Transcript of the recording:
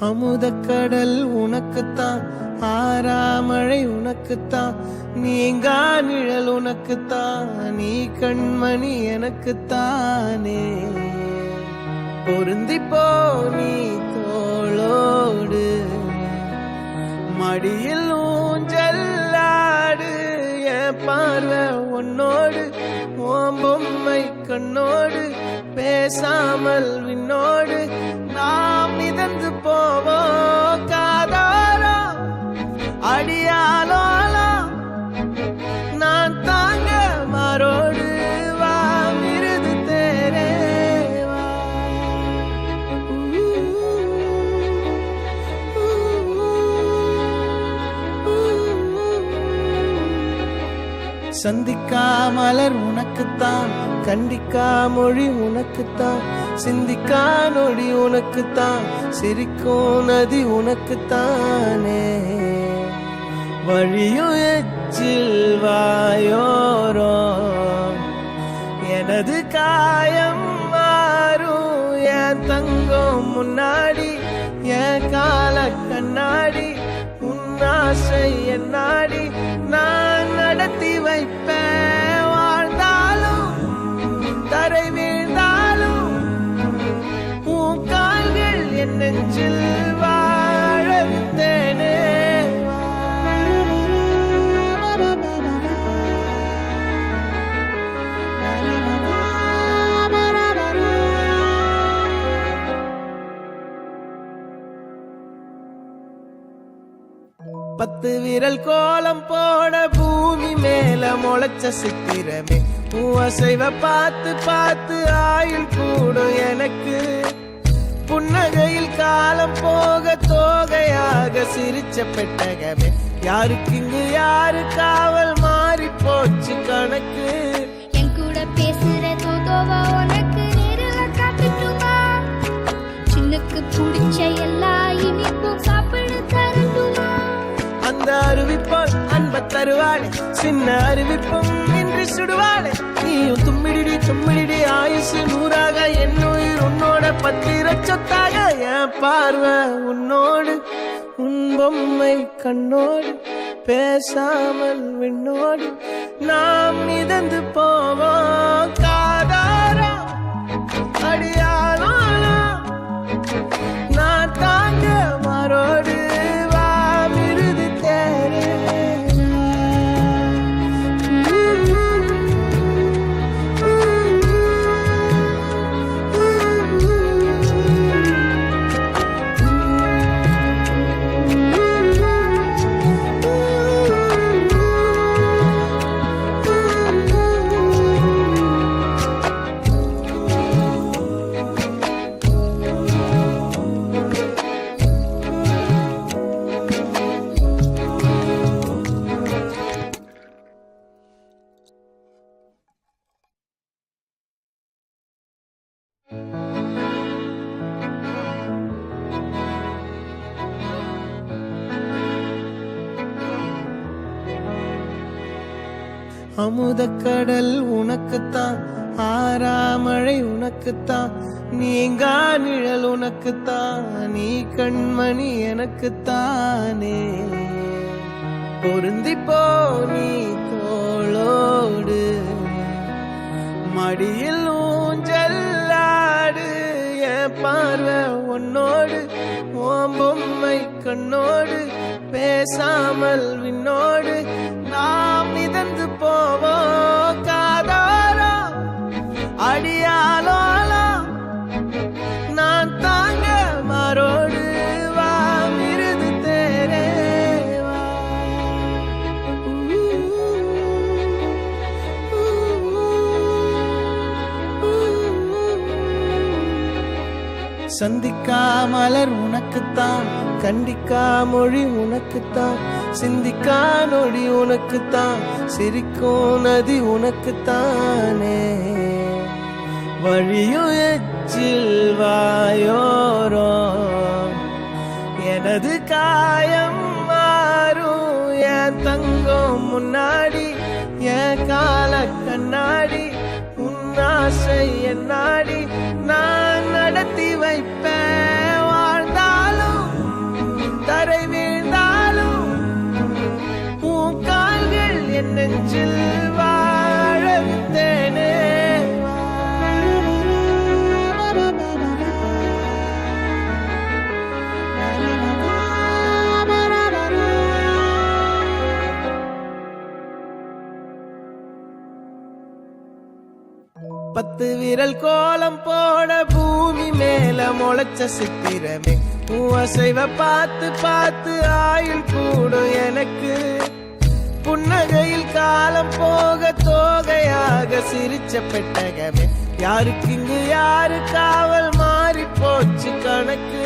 அமுதக்கடல் உனக்குத்தான், ஆறாமழை உனக்குத்தான், நீங்கா நிழல் உனக்குத்தான், நீ கண்மணி எனக்குத்தானே. பொருந்திப்போ நீ தோளோடு, மடியில் ஊஞ்சல்லாடு, என் பார்வை உன்னோடு, ஓம் பொம்மை கண்ணோடு, பேசாமல் விண்ணோடு நாம் மிதந்து போவோம் காதாரோ அடியாலோலோ, நான் தாங்க மாறோடு வா மிருது தேரே வா. சந்திக்கா மலர் உனக்குத்தான், கண்டிக்கா மொழி உனக்குத்தான், சிந்திக்கா நொடி உனக்குத்தான், சிரிக்கும் நதி உனக்குத்தானே. வழியும் எச்சில் வாயோரோ எனது காயம் மாறும், என் தங்கம் முன்னாடி என் கால கண்ணாடி, உன்னாசை என்னாடி நான் நடத்தி வைப்பேன். வாழ்ந்தாலும் தரை வீழ்ந்தாலும் உன் கால்கள் என் நெஞ்சில் வாழ விட்டேனே. பத்து விரல் கோலம் போட பூமி மேல முளைச்ச சித்திரமே, அசைவ பார்த்து பார்த்து ஆயுள் கூடும் எனக்கு. புன்னகையில் காலம் போக தோகையாக சிரிச்ச பெட்டகமே, யாருக்கு இங்கு யாரு காவல் மாறி போச்சு கணக்கு. என் கூட பேசுற தோதோவா உனக்கு நேரில காட்டுட்டுமா, சின்னக்கு பிடிச்ச எல்லா இனிப்பும் சாப்பிட தரட்டுமா. அந்த அறிவிப்பால் அன்ப தருவாளே, சின்ன அறிவிப்பும் இன்று சுடுவாளே. நீயும் தும்மிடி தும்மிடி ஆயுசு நூறாக, என் உயிர் உன்னோட பத்திர சொத்தாக. என் பார்வை உன்னோடு, உன் பொம்மை கண்ணோடு, பேசாமல் விண்ணோடு நாம் மிதந்து போவோம் காதாரா அடியாலோ, நான் தாங்க மாறோடு அமுதக்கடல் உனக்குத்தான், ஆறாமழை உனக்குத்தான், நீங்கா நிழல் உனக்குத்தான், நீ கண்மணி எனக்குத்தானே. பொருந்திப்போ நீ தோளோடு, மடியில் ஊஞ்சல்லாடு, என் பார்வை உன்னோடு, ஓம் பொம்மை கண்ணோடு, பேசாமல் விண்ணோடு நாம் மிதந்து போவோம் காதாரோ அடியாலோலோ, நான் தாங்க மாறோடு வா மிருது தேரே வா. சந்திக்கா மலர் உனக்குத்தான், கண்டிக்கா மொழி உனக்குத்தான், சிந்திக்கா நொடி உனக்குத்தான், சிரிக்கும் நதி உனக்குத்தானே. வழியும் எச்சில் வாயோரோ எனது காயம் மாறும், என் தங்கம் முன்னாடி என் கால கண்ணாடி, உன்னாசை என்னாடி நான் நடத்தி வைப்பேன். வாழ்ந்தாலும் 10 விரல் கோலம் போட பூமி மேல முளைச்ச சித்திரமே உன் அசைவ பார்த்து பார்த்து ஆயுள் கூடும் எனக்கு புன்னகையில் காலம் போக தோகையாக சிரிச்ச பெட்டகமே யாருக்கு இங்கு யாரு காவல் மாறி போச்சு கணக்கு